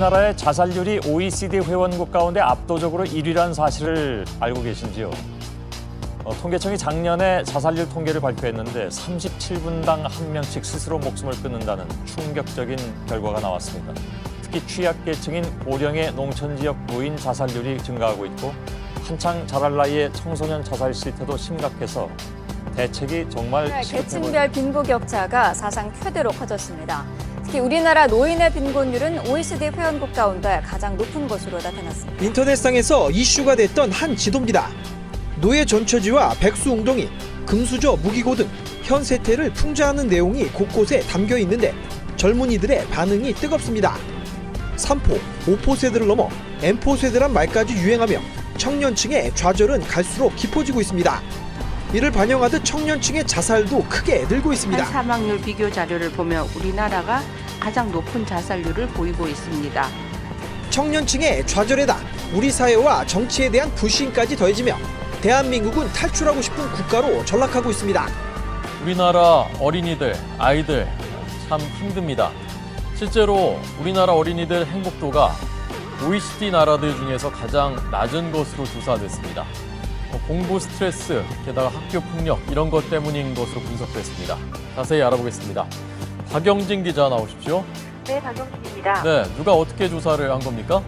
우리나라의 자살률이 OECD 회원국 가운데 압도적으로 1위라는 사실을 알고 계신지요? 통계청이 작년에 자살률 통계를 발표했는데 37분당 1명씩 스스로 목숨을 끊는다는 충격적인 결과가 나왔습니다. 특히 취약계층인 고령의 농촌지역 노인 자살률이 증가하고 있고 한창 자랄 나이의 청소년 자살 실태도 심각해서 대책이 정말 계층별 빈부격차가 사상 최대로 커졌습니다. 특히 우리나라 노인의 빈곤율은 OECD 회원국 가운데 가장 높은 것으로 나타났습니다. 인터넷상에서 이슈가 됐던 한 지도입니다. 노예 전처지와 백수웅덩이, 금수저 무기고 등 현 세태를 풍자하는 내용이 곳곳에 담겨 있는데 젊은이들의 반응이 뜨겁습니다. 3포, 5포 세대를 넘어 M포 세대란 말까지 유행하며 청년층의 좌절은 갈수록 깊어지고 있습니다. 이를 반영하듯 청년층의 자살도 크게 늘고 있습니다. 사망률 비교 자료를 보면 우리나라가 가장 높은 자살률을 보이고 있습니다. 청년층의 좌절에다 우리 사회와 정치에 대한 불신까지 더해지며 대한민국은 탈출하고 싶은 국가로 전락하고 있습니다. 우리나라 어린이들, 아이들 참 힘듭니다. 실제로 우리나라 어린이들 행복도가 OECD 나라들 중에서 가장 낮은 것으로 조사됐습니다. 공부 스트레스, 게다가 학교 폭력 이런 것 때문인 것으로 분석됐습니다. 자세히 알아보겠습니다. 박영진 기자 나오십시오. 네, 박영진입니다. 네, 누가 어떻게 조사를 한 겁니까?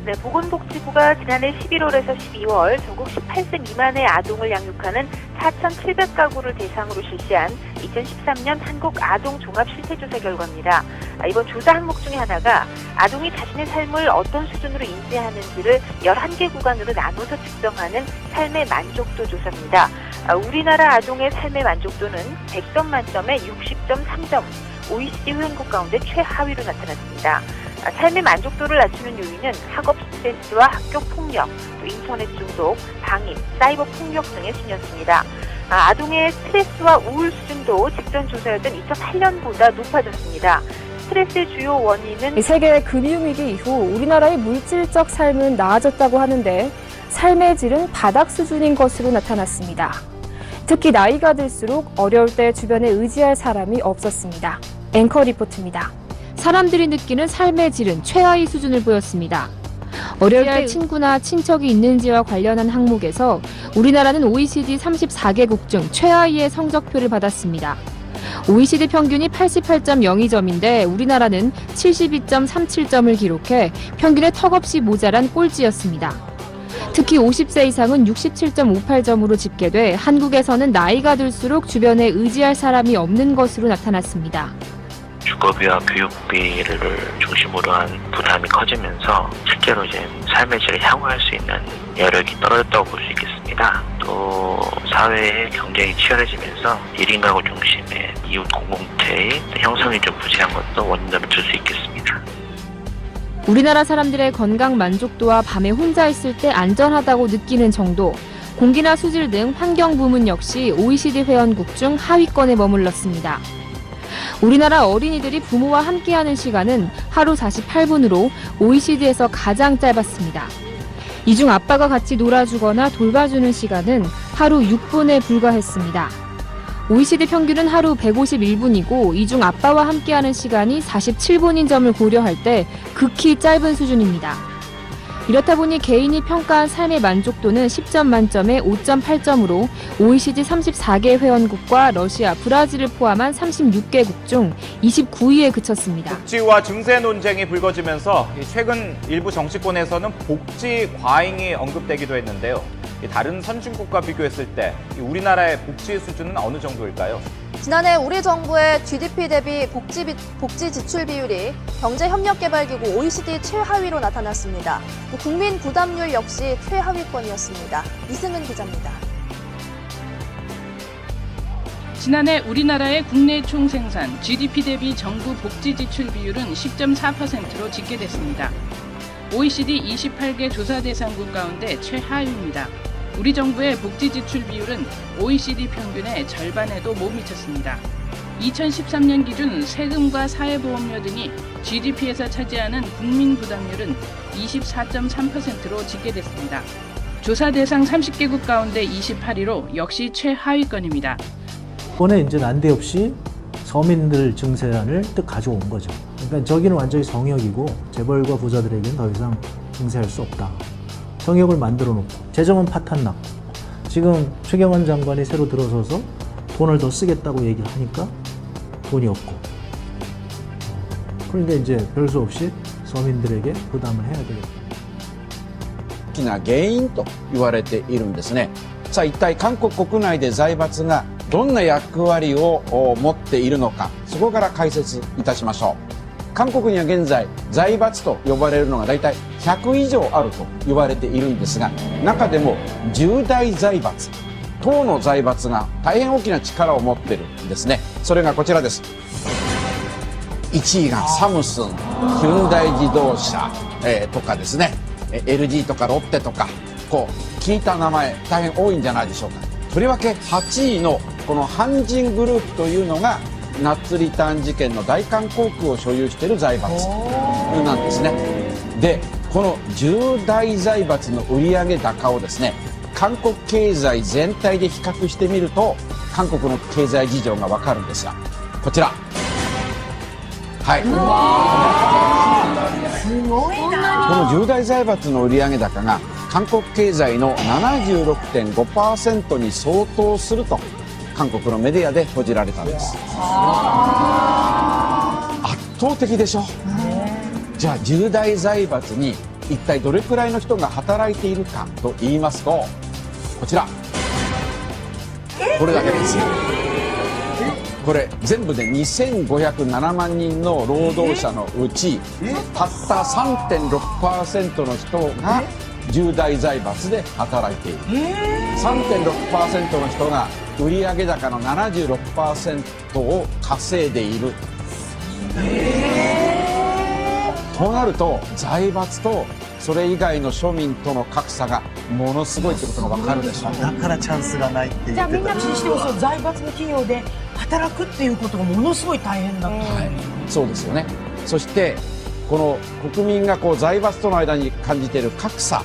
네, 보건복지부가 지난해 11월에서 12월 전국 18세 미만의 아동을 양육하는 4,700가구를 대상으로 실시한 2013년 한국 아동 종합 실태조사 결과입니다. 이번 조사 항목 중에 하나가 아동이 자신의 삶을 어떤 수준으로 인지하는지를 11개 구간으로 나눠서 측정하는 삶의 만족도 조사입니다. 우리나라 아동의 삶의 만족도는 100점 만점에 60.3점, OECD 회원국 가운데 최하위로 나타났습니다. 삶의 만족도를 낮추는 요인은 학업 스트레스와 학교 폭력, 또 인터넷 중독, 방임, 사이버 폭력 등의 순이었습니다. 아동의 스트레스와 우울 수준도 직전 조사였던 2008년보다 높아졌습니다. 스트레스의 주요 원인은 세계 금융위기 이후 우리나라의 물질적 삶은 나아졌다고 하는데 삶의 질은 바닥 수준인 것으로 나타났습니다. 특히 나이가 들수록 어려울 때 주변에 의지할 사람이 없었습니다. 앵커 리포트입니다. 사람들이 느끼는 삶의 질은 최하위 수준을 보였습니다. 어려울 때 친구나 친척이 있는지와 관련한 항목에서 우리나라는 OECD 34개국 중 최하위의 성적표를 받았습니다. OECD 평균이 88.02점인데 우리나라는 72.37점을 기록해 평균에 턱없이 모자란 꼴찌였습니다. 특히 50세 이상은 67.58점으로 집계돼 한국에서는 나이가 들수록 주변에 의지할 사람이 없는 것으로 나타났습니다. 주거비와 교육비를 중심으로 한 부담이 커지면서 실제로 이제 삶의 질을 향유할 수 있는 여력이 떨어졌다고 볼 수 있겠습니다. 또 사회의 경쟁이 치열해지면서 1인 가구 중심의 이웃 공동체의 형성이 좀 부재한 것도 원인으로 들 수 있겠습니다. 우리나라 사람들의 건강 만족도와 밤에 혼자 있을 때 안전하다고 느끼는 정도, 공기나 수질 등 환경 부문 역시 OECD 회원국 중 하위권에 머물렀습니다. 우리나라 어린이들이 부모와 함께하는 시간은 하루 48분으로 OECD에서 가장 짧았습니다. 이 중 아빠가 같이 놀아주거나 돌봐주는 시간은 하루 6분에 불과했습니다. OECD 평균은 하루 151분이고 이 중 아빠와 함께하는 시간이 47분인 점을 고려할 때 극히 짧은 수준입니다. 이렇다 보니 개인이 평가한 삶의 만족도는 10점 만점에 5.8점으로 OECD 34개 회원국과 러시아, 브라질을 포함한 36개국 중 29위에 그쳤습니다. 복지와 증세 논쟁이 불거지면서 최근 일부 정치권에서는 복지 과잉이 언급되기도 했는데요. 다른 선진국과 비교했을 때 우리나라의 복지 수준은 어느 정도일까요? 지난해 우리 정부의 GDP 대비 복지 지출 비율이 경제협력개발기구 OECD 최하위로 나타났습니다. 국민 부담률 역시 최하위권이었습니다. 이승은 기자입니다. 지난해 우리나라의 국내 총생산 GDP 대비 정부 복지 지출 비율은 10.4%로 집계됐습니다. OECD 28개 조사 대상국 가운데 최하위입니다. 우리 정부의 복지 지출 비율은 OECD 평균의 절반에도 못 미쳤습니다. 2013년 기준 세금과 사회보험료 등이 GDP에서 차지하는 국민 부담률은 24.3%로 집계됐습니다. 조사 대상 30개국 가운데 28위로 역시 최하위권입니다. 이번에 이제 난데없이 서민들 증세안을 또 가져온 거죠. 그러니까 저기는 완전히 성역이고 재벌과 부자들에게는 더 이상 행세할 수 없다. 성역을 만들어 놓고 재정은 파탄 났고 지금 최경환 장관이 새로 들어서서 돈을 더 쓰겠다고 얘기를 하니까 돈이 없고 그러니까 이제 별 수 없이 서민들에게 부담을 해야 되겠다. 大きな原因と言われているんですね。さあ一体韓国国内で財閥がどんな役割を持っているのか、そこから解説いたしましょう。韓国には現在財閥と呼ばれるのが大体100以上あると言われているんですが、中でも10大財閥、10の財閥が大変大きな力を持っているんですね。それがこちらです。1位がサムスン、ヒュンダイ自動車、とかですね、LG とかロッテとか、こう聞いた名前大変多いんじゃないでしょうか。とりわけ8位のこのハンジングループというのがナッツリターン事件の大韓航空を所有している財閥なんですね。でこの10大財閥の売上高をですね、韓国経済全体で比較してみると韓国の経済事情がわかるんですが、こちら、はい、この10大財閥の売上高が韓国経済の 76.5% に相当すると韓国のメディアで報じられたんです。圧倒的でしょ。じゃあ10大財閥に一体どれくらいの人が働いているかと言いますと、こちら、これだけです。これ全部で2507万人の労働者のうちたった 3.6% の人が10大財閥で働いている。 3.6% の人が売上高の 76% を稼いでいる。となると財閥とそれ以外の庶民との格差がものすごいってことが分かるでしょう。だからチャンスがないって言ってた。じゃあみんなにしてもそう財閥の企業で働くっていうことがものすごい大変だった、はい、そうですよね。そしてこの国民がこう財閥との間に感じている格差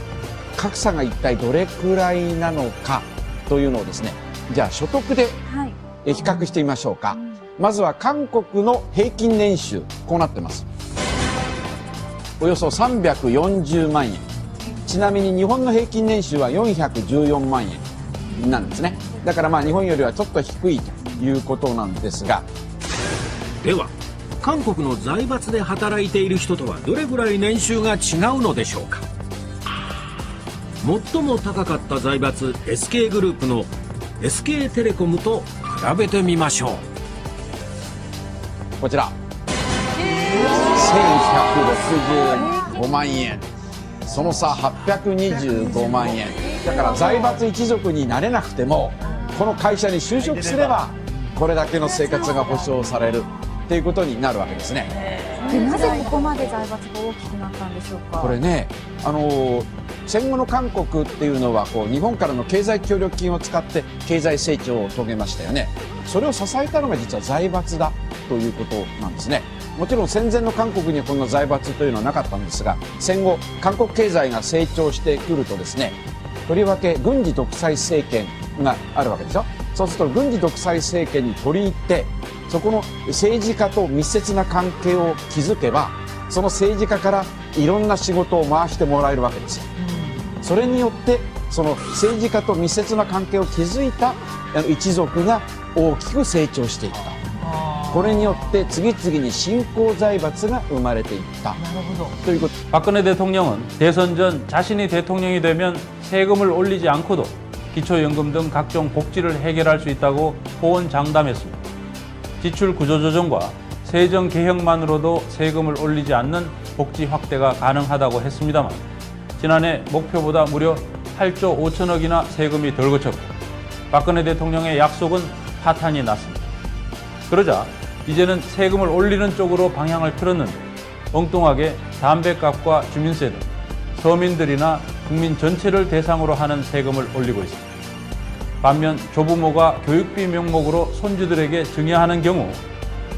が一体どれくらいなのかというのをですね、じゃあ所得で比較してみましょうか。まずは韓国の平均年収、こうなってます。およそ340万円。ちなみに日本の平均年収は414万円なんですね。だからまあ日本よりはちょっと低いということなんですが、では韓国の財閥で働いている人とはどれぐらい年収が違うのでしょうか。最も高かった財閥 SK グループの SK テレコムと比べてみましょう。こちら1165万円、その差825万円。だから財閥一族になれなくてもこの会社に就職すればこれだけの生活が保障されるっていうことになるわけですね。なぜここまで財閥が大きくなったんでしょうか。これね、戦後の韓国っていうのはこう日本からの経済協力金を使って経済成長を遂げましたよね。それを支えたのが実は財閥だということなんですね。もちろん戦前の韓国にはこんな財閥というのはなかったんですが、戦後韓国経済が成長してくるとですね、とりわけ軍事独裁政権があるわけでしょ。そうすると軍事独裁政権に取り入ってそこの政治家と密接な関係を築けばその政治家からいろんな仕事を回してもらえるわけですよ。それによってその政治家と密接な関係を築いた一族が大きく成長していった。これによって次々に新興財閥が生まれていった。ということ。박근혜 대통령은 대선 전 자신이 대통령이 되면 세금을 올리지 않고도 기초연금 등 각종 복지를 해결할 수 있다고 호언장담했습니다. 지출 구조조정과 세정 개혁만으로도 세금을 올리지 않는 복지 확대가 가능하다고 했습니다만 지난해 목표보다 무려 8조 5천억이나 세금이 덜 거쳤고 박근혜 대통령의 약속은 파탄이 났습니다. 그러자 이제는 세금을 올리는 쪽으로 방향을 틀었는데 엉뚱하게 담배값과 주민세 등 서민들이나 국민 전체를 대상으로 하는 세금을 올리고 있습니다. 반면 조부모가 교육비 명목으로 손주들에게 증여하는 경우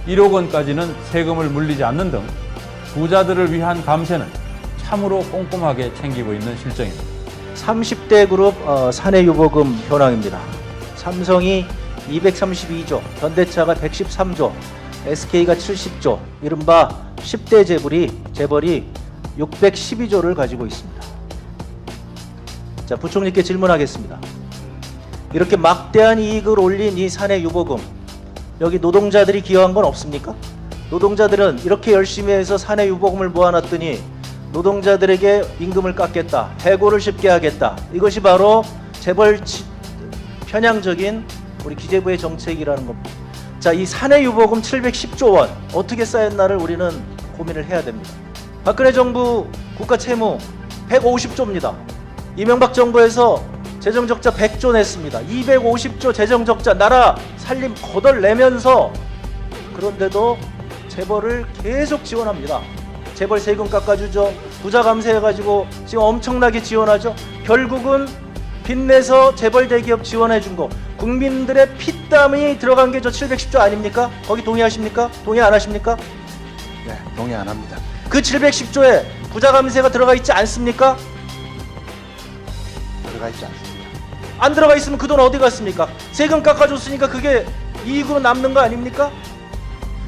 1억 원까지는 세금을 물리지 않는 등 부자들을 위한 감세는 참으로 꼼꼼하게 챙기고 있는 실정입니다. 30대 그룹 사내유보금 현황입니다. 삼성이 232조, 현대차가 113조, SK가 70조, 이른바 10대 재벌이 612조를 가지고 있습니다. 자, 부총리께 질문하겠습니다. 이렇게 막대한 이익을 올린 이 사내 유보금, 여기 노동자들이 기여한 건 없습니까? 노동자들은 이렇게 열심히 해서 사내 유보금을 모아놨더니 노동자들에게 임금을 깎겠다, 해고를 쉽게 하겠다. 이것이 바로 재벌 편향적인 우리 기재부의 정책이라는 겁니다. 자, 이 사내 유보금 710조 원 어떻게 쌓였나를 우리는 고민을 해야 됩니다. 박근혜 정부 국가 채무 150조입니다. 이명박 정부에서 재정적자 100조 냈습니다. 250조 재정적자, 나라 살림 거덜내면서, 그런데도 재벌을 계속 지원합니다. 재벌 세금 깎아주죠. 부자 감세해가지고 지금 엄청나게 지원하죠. 결국은 빚내서 재벌 대기업 지원해준 거, 국민들의 피땀이 들어간 게 저 710조 아닙니까? 거기 동의하십니까? 동의 안 하십니까? 네, 동의 안 합니다. 그 710조에 부자 감세가 들어가 있지 않습니까? 들어가 있지 않습니다. 안 들어가 있으면 그 돈 어디 갔습니까? 세금 깎아줬으니까 그게 이익으로 남는 거 아닙니까?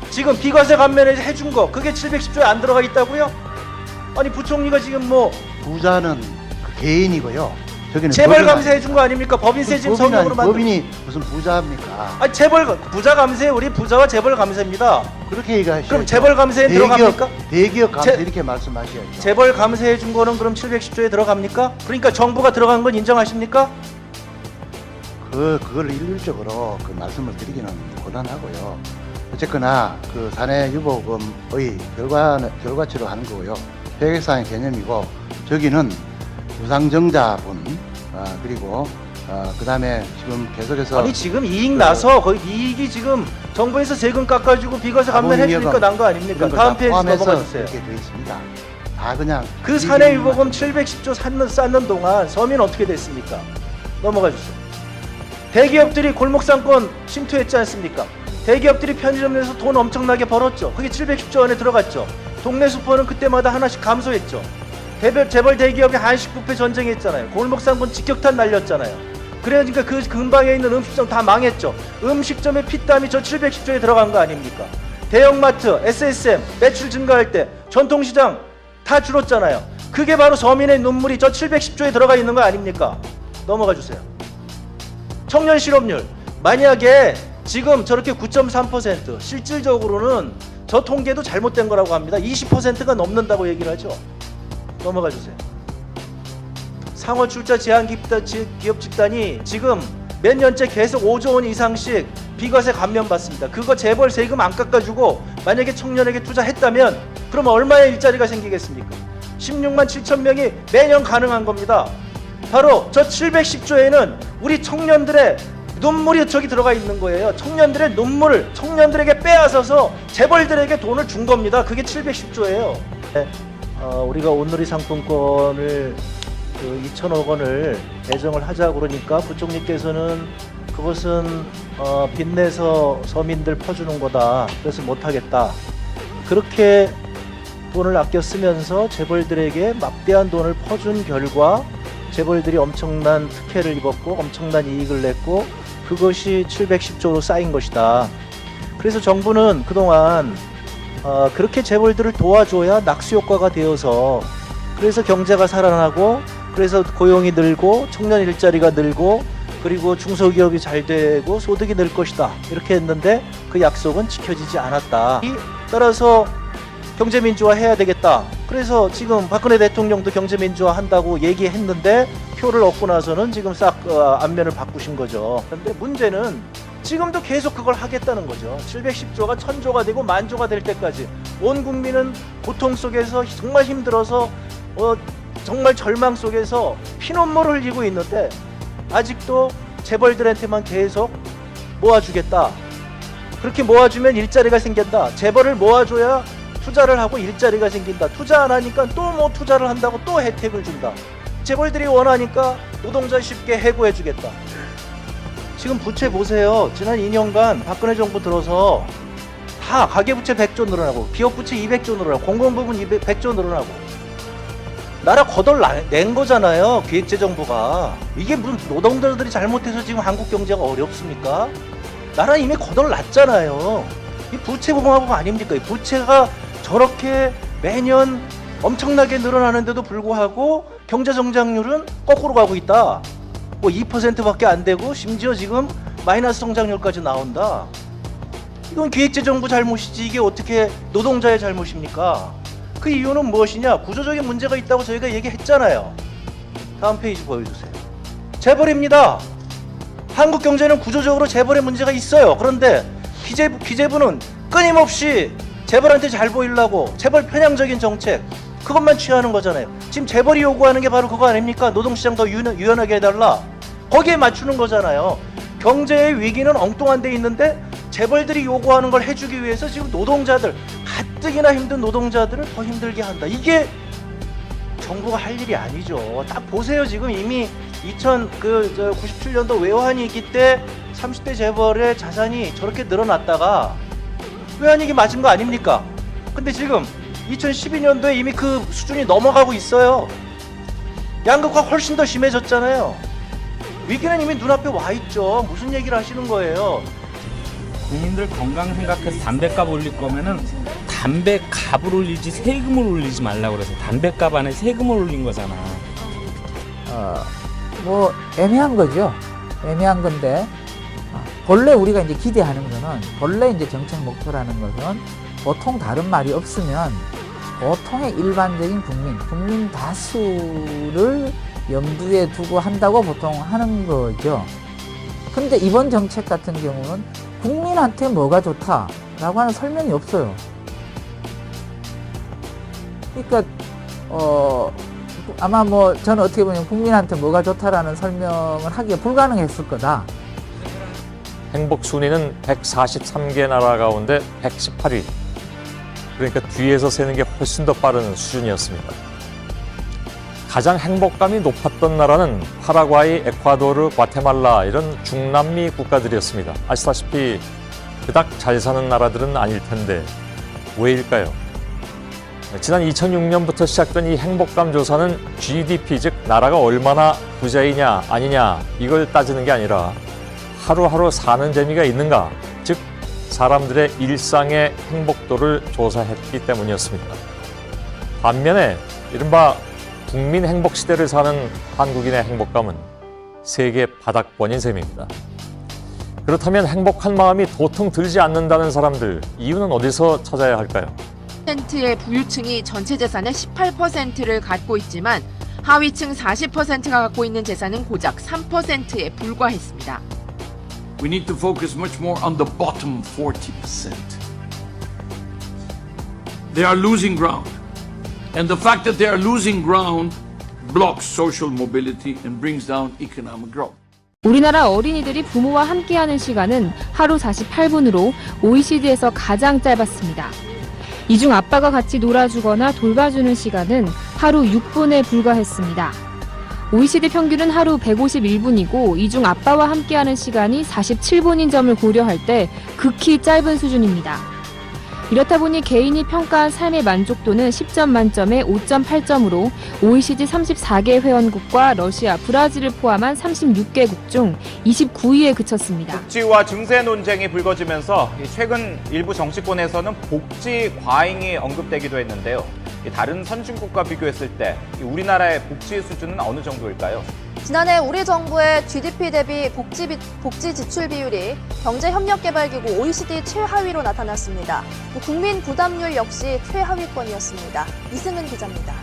지금 비과세 감면에 해준 거, 그게 710조에 안 들어가 있다고요? 아니, 부총리가 지금 뭐 부자는 그 개인이고요. 저기는 재벌 감세 해준 거 아닙니까? 법인세 지금 성역으로 만든. 법인이 무슨 부자입니까? 아니, 부자 감세, 우리 부자와 재벌 감세입니다. 그렇게 얘기하시죠. 그럼 재벌 감세에 들어갑니까? 대기업 감세 이렇게 말씀하셔야죠. 재벌 감세 해준 거는 그럼 710조에 들어갑니까? 그러니까 정부가 들어간 건 인정하십니까? 그걸 일률적으로 그 말씀을 드리기는 곤란하고요. 어쨌거나 그 사내 유보금의 결과치로 하는 거고요. 회계상의 개념이고, 저기는 유상증자분, 그리고 그다음에 지금 계속해서 아니, 지금 이익 나서 거의 이익이 지금 정부에서 세금 깎아주고 비과세 감면 해주니까 난 거 아닙니까? 다음 페이지 넘어가 주세요. 이렇게 되어 있습니다. 다 그냥 그 사내 유보금 710조 쌓는 동안 서민 어떻게 됐습니까? 넘어가 주세요. 대기업들이 골목상권 침투했지 않습니까? 대기업들이 편의점 내에서 돈 엄청나게 벌었죠. 그게 710조 원에 들어갔죠. 동네 슈퍼는 그때마다 하나씩 감소했죠. 재벌 대기업이 한식 뷔페 전쟁했잖아요. 골목상권 직격탄 날렸잖아요. 그러니까 그 근방에 있는 음식점 다 망했죠. 음식점의 피땀이 저 710조에 들어간 거 아닙니까? 대형마트, SSM 매출 증가할 때 전통시장 다 줄었잖아요. 그게 바로 서민의 눈물이 저 710조에 들어가 있는 거 아닙니까? 넘어가 주세요. 청년 실업률, 만약에 지금 저렇게 9.3%, 실질적으로는 저 통계도 잘못된 거라고 합니다. 20%가 넘는다고 얘기를 하죠. 넘어가 주세요. 상호 출자 제한 기업 집단이 지금 몇 년째 계속 5조 원 이상씩 비과세 감면 받습니다. 그거 재벌 세금 안 깎아주고 만약에 청년에게 투자했다면 그럼 얼마의 일자리가 생기겠습니까? 16만 7천 명이 매년 가능한 겁니다. 바로 저 710조에는 우리 청년들의 눈물이 저기 들어가 있는 거예요. 청년들의 눈물을 청년들에게 빼앗아서 재벌들에게 돈을 준 겁니다. 그게 710조예요. 네. 우리가 온누리 상품권을 그 2천억 원을 배정을 하자고 그러니까 부총리께서는 그것은 빚내서 서민들 퍼주는 거다. 그래서 못하겠다. 그렇게 돈을 아껴 쓰면서 재벌들에게 막대한 돈을 퍼준 결과 재벌들이 엄청난 특혜를 입었고 엄청난 이익을 냈고 그것이 710조로 쌓인 것이다. 그래서 정부는 그동안 그렇게 재벌들을 도와줘야 낙수 효과가 되어서 그래서 경제가 살아나고 그래서 고용이 늘고 청년 일자리가 늘고 그리고 중소기업이 잘 되고 소득이 늘 것이다. 이렇게 했는데 그 약속은 지켜지지 않았다. 따라서 경제민주화 해야 되겠다. 그래서 지금 박근혜 대통령도 경제민주화 한다고 얘기했는데 표를 얻고 나서는 지금 싹 안면을 바꾸신 거죠. 그런데 문제는 지금도 계속 그걸 하겠다는 거죠. 710조가 1000조가 되고 10,000조가 될 때까지 온 국민은 고통 속에서 정말 힘들어서 정말 절망 속에서 피눈물을 흘리고 있는데 아직도 재벌들한테만 계속 모아주겠다. 그렇게 모아주면 일자리가 생긴다. 재벌을 모아줘야 투자를 하고 일자리가 생긴다. 투자 안 하니까 또 뭐 투자를 한다고 또 혜택을 준다. 재벌들이 원하니까 노동자 쉽게 해고해주겠다. 지금 부채 보세요. 지난 2년간 박근혜 정부 들어서 다 가계부채 100조 늘어나고 기업부채 200조 늘어나고 공공부문 100조 늘어나고 나라 거덜 낸 거잖아요. 기획재정부가. 이게 무슨 노동자들이 잘못해서 지금 한국 경제가 어렵습니까? 나라 이미 거덜 났잖아요. 이 부채공화국 아닙니까? 이 부채가 저렇게 매년 엄청나게 늘어나는데도 불구하고 경제 성장률은 거꾸로 가고 있다. 뭐 2%밖에 안 되고 심지어 지금 마이너스 성장률까지 나온다. 이건 기획재정부 잘못이지 이게 어떻게 노동자의 잘못입니까? 그 이유는 무엇이냐? 구조적인 문제가 있다고 저희가 얘기했잖아요. 다음 페이지 보여주세요. 재벌입니다. 한국 경제는 구조적으로 재벌의 문제가 있어요. 그런데 기재부는 끊임없이 재벌한테 잘 보이려고 재벌 편향적인 정책 그것만 취하는 거잖아요. 지금 재벌이 요구하는 게 바로 그거 아닙니까? 노동시장 더 유연하게 해달라. 거기에 맞추는 거잖아요. 경제의 위기는 엉뚱한 데 있는데 재벌들이 요구하는 걸 해주기 위해서 지금 노동자들, 가뜩이나 힘든 노동자들을 더 힘들게 한다. 이게 정부가 할 일이 아니죠. 딱 보세요. 지금 이미 97년도 외환위기 때 30대 재벌의 자산이 저렇게 늘어났다가 외환위기 맞은 거 아닙니까? 근데 지금 2012년도에 이미 그 수준이 넘어가고 있어요. 양극화 훨씬 더 심해졌잖아요. 위기는 이미 눈앞에 와 있죠. 무슨 얘기를 하시는 거예요? 국민들 건강 생각해서 담배값 올릴 거면은 담배값을 올리지 세금을 올리지 말라고 그래서 담배값 안에 세금을 올린 거잖아. 뭐 애매한 거죠. 애매한 건데 본래 우리가 이제 기대하는 거는 본래 이제 정책 목표라는 것은 보통 다른 말이 없으면 보통의 일반적인 국민 다수를 염두에 두고 한다고 보통 하는 거죠. 근데 이번 정책 같은 경우는 국민한테 뭐가 좋다라고 하는 설명이 없어요. 그러니까 아마 뭐 저는 어떻게 보면 국민한테 뭐가 좋다라는 설명을 하기가 불가능했을 거다. 행복 순위는 143개 나라 가운데 118위. 그러니까 뒤에서 세는 게 훨씬 더 빠른 수준이었습니다. 가장 행복감이 높았던 나라는 파라과이, 에콰도르, 과테말라 이런 중남미 국가들이었습니다. 아시다시피 그닥 잘 사는 나라들은 아닐 텐데 왜일까요? 지난 2006년부터 시작된 이 행복감 조사는 GDP, 즉 나라가 얼마나 부자이냐 아니냐 이걸 따지는 게 아니라 하루하루 사는 재미가 있는가, 즉 사람들의 일상의 행복도를 조사했기 때문이었습니다. 반면에 이른바 국민 행복 시대를 사는 한국인의 행복감은 세계 바닥권인 셈입니다. 그렇다면 행복한 마음이 도통 들지 않는다는 사람들, 이유는 어디서 찾아야 할까요? 의 부유층이 전체 재산의 18%를 갖고 있지만 하위층 40%가 갖고 있는 재산은 고작 3%에 불과했습니다. We need to focus much more on the bottom 40%. They are losing ground. And the fact that they are losing ground blocks social mobility and brings down economic growth. 우리나라 어린이들이 부모와 함께하는 시간은 하루 48분으로 OECD에서 가장 짧았습니다. 이 중 아빠가 같이 놀아주거나 돌봐주는 시간은 하루 6분에 불과했습니다. OECD 평균은 하루 151분이고 이 중 아빠와 함께하는 시간이 47분인 점을 고려할 때 극히 짧은 수준입니다. 이렇다 보니 개인이 평가한 삶의 만족도는 10점 만점에 5.8점으로 OECD 34개 회원국과 러시아, 브라질을 포함한 36개국 중 29위에 그쳤습니다. 복지와 증세 논쟁이 불거지면서 최근 일부 정치권에서는 복지 과잉이 언급되기도 했는데요. 다른 선진국과 비교했을 때 우리나라의 복지 수준은 어느 정도일까요? 지난해 우리 정부의 GDP 대비 복지 지출 비율이 경제협력개발기구 OECD 최하위로 나타났습니다. 국민 부담률 역시 최하위권이었습니다. 이승은 기자입니다.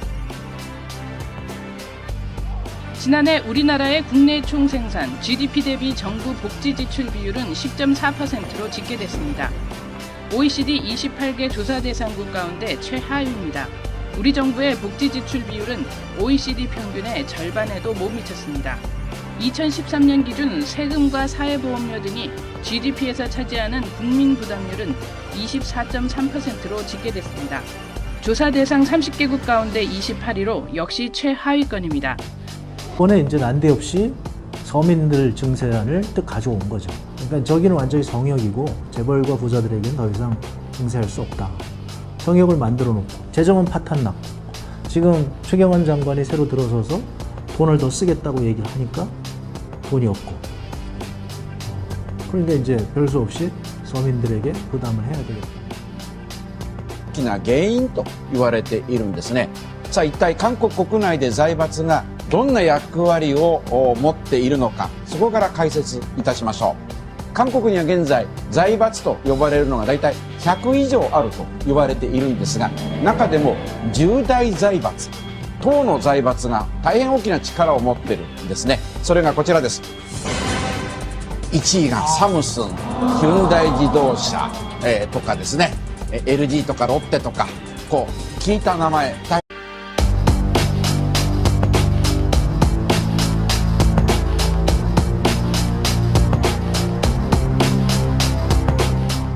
지난해 우리나라의 국내 총생산 GDP 대비 정부 복지 지출 비율은 10.4%로 집계됐습니다. OECD 28개 조사 대상국 가운데 최하위입니다. 우리 정부의 복지 지출 비율은 OECD 평균의 절반에도 못 미쳤습니다. 2013년 기준 세금과 사회보험료 등이 GDP에서 차지하는 국민 부담률은 24.3%로 집계됐습니다. 조사 대상 30개국 가운데 28위로 역시 최하위권입니다. 이번에 이제 난데없이 서민들 증세안을 뜩 가져온 거죠. 그러니까 저기는 완전히 성역이고 재벌과 부자들에게는 더 이상 증세할 수 없다. 성역을 만들어 놓고 재정은 파탄 났고 지금 최경환 장관이 새로 들어서서 돈을 더 쓰겠다고 얘기를 하니까 돈이 없고 그러니까 이제 별 수 없이 서민들에게 부담을 해야 되겠다. 大きな原因と言われているんですね。さあ一体韓国国内で財閥がどんな役割を持っているのか、そこから解説いたしましょう。韓国には現在財閥と呼ばれるのが大体100以上あると言われているんですが、中でも10大財閥、党の財閥が大変大きな力を持っているんですね。それがこちらです。1位がサムスン、ヒュンダイ自動車、とかですね、LG とかロッテとか、こう聞いた名前。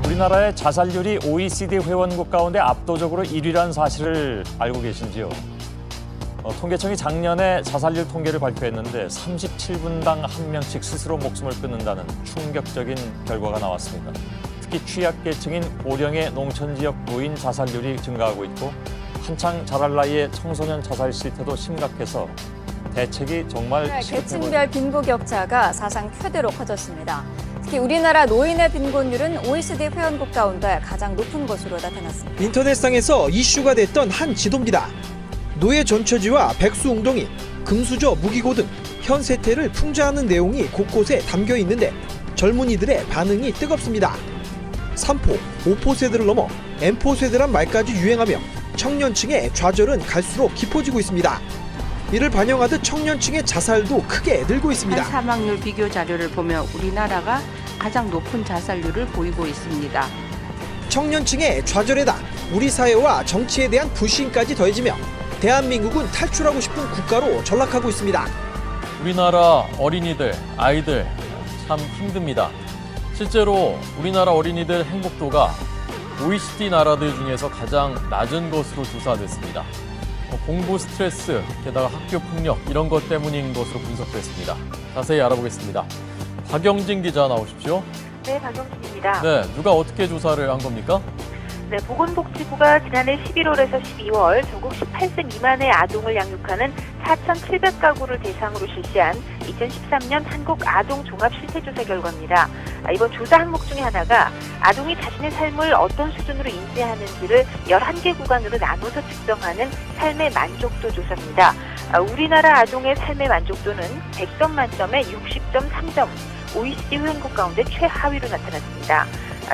우리나라의 자살률이 OECD 회원국 가운데 압도적으로 1위란 사실을 알고 계신지요? 통계청이 작년에 자살률 통계를 발표했는데 37분당 1명씩 스스로 목숨을 끊는다는 충격적인 결과가 나왔습니다. 특히 취약계층인 고령의 농촌지역 노인 자살률이 증가하고 있고 한창 자랄 나이에 청소년 자살 실태도 심각해서 대책이 정말 계층별 빈부 격차가 사상 최대로 커졌습니다. 특히 우리나라 노인의 빈곤율은 OECD 회원국 가운데 가장 높은 것으로 나타났습니다. 인터넷상에서 이슈가 됐던 한 지도입니다. 노예 전처지와 백수웅덩이, 금수저 무기고 등 현 세태를 풍자하는 내용이 곳곳에 담겨 있는데 젊은이들의 반응이 뜨겁습니다. 3포, 5포 세대를 넘어 M포 세대란 말까지 유행하며 청년층의 좌절은 갈수록 깊어지고 있습니다. 이를 반영하듯 청년층의 자살도 크게 늘고 있습니다. 사망률 비교 자료를 보면 우리나라가 가장 높은 자살률을 보이고 있습니다. 청년층의 좌절에다 우리 사회와 정치에 대한 불신까지 더해지며 대한민국은 탈출하고 싶은 국가로 전락하고 있습니다. 우리나라 어린이들, 아이들 참 힘듭니다. 실제로 우리나라 어린이들 행복도가 OECD 나라들 중에서 가장 낮은 것으로 조사됐습니다. 공부 스트레스, 게다가 학교 폭력 이런 것 때문인 것으로 분석됐습니다. 자세히 알아보겠습니다. 박영진 기자 나오십시오. 네, 박영진입니다. 네, 누가 어떻게 조사를 한 겁니까? 네, 보건복지부가 지난해 11월에서 12월 전국 18세 미만의 아동을 양육하는 4,700가구를 대상으로 실시한 2013년 한국 아동 종합 실태조사 결과입니다. 이번 조사 항목 중에 하나가 아동이 자신의 삶을 어떤 수준으로 인지하는지를 11개 구간으로 나눠서 측정하는 삶의 만족도 조사입니다. 우리나라 아동의 삶의 만족도는 100점 만점에 60.3점, OECD 회원국 가운데 최하위로 나타났습니다.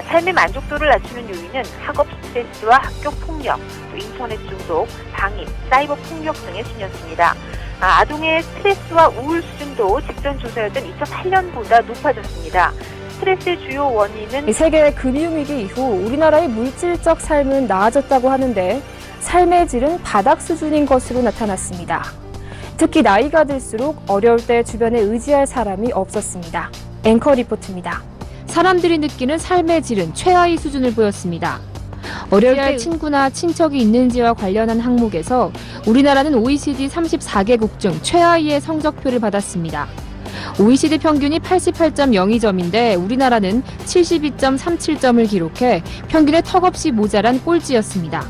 삶의 만족도를 낮추는 요인은 학업 스트레스와 학교 폭력, 또 인터넷 중독, 방임, 사이버 폭력 등의 순이었습니다. 아동의 스트레스와 우울 수준도 직전 조사였던 2008년보다 높아졌습니다. 스트레스의 주요 원인은 세계 금융위기 이후 우리나라의 물질적 삶은 나아졌다고 하는데 삶의 질은 바닥 수준인 것으로 나타났습니다. 특히 나이가 들수록 어려울 때 주변에 의지할 사람이 없었습니다. 앵커 리포트입니다. 사람들이 느끼는 삶의 질은 최하위 수준을 보였습니다. 어려울 때 친구나 친척이 있는지와 관련한 항목에서 우리나라는 OECD 34개국 중 최하위의 성적표를 받았습니다. OECD 평균이 88.02점인데 우리나라는 72.37점을 기록해 평균에 턱없이 모자란 꼴찌였습니다.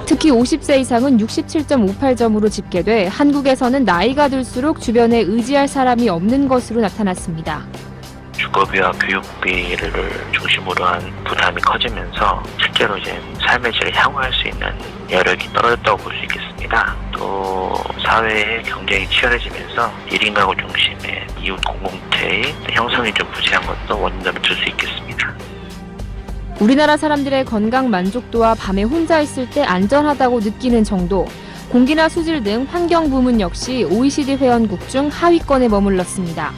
특히 50세 이상은 67.58점으로 집계돼 한국에서는 나이가 들수록 주변에 의지할 사람이 없는 것으로 나타났습니다. 주거비와 교육비를 중심으로 한 부담이 커지면서 실제로 이제 삶의 질을 향유할 수 있는 여력이 떨어졌다고 볼 수 있겠습니다. 또 사회의 경쟁이 치열해지면서 1인 가구 중심의 이웃 공동체의 형성이 좀 부재한 것도 원인으로 들 수 있겠습니다. 우리나라 사람들의 건강 만족도와 밤에 혼자 있을 때 안전하다고 느끼는 정도, 공기나 수질 등 환경 부문 역시 OECD 회원국 중 하위권에 머물렀습니다.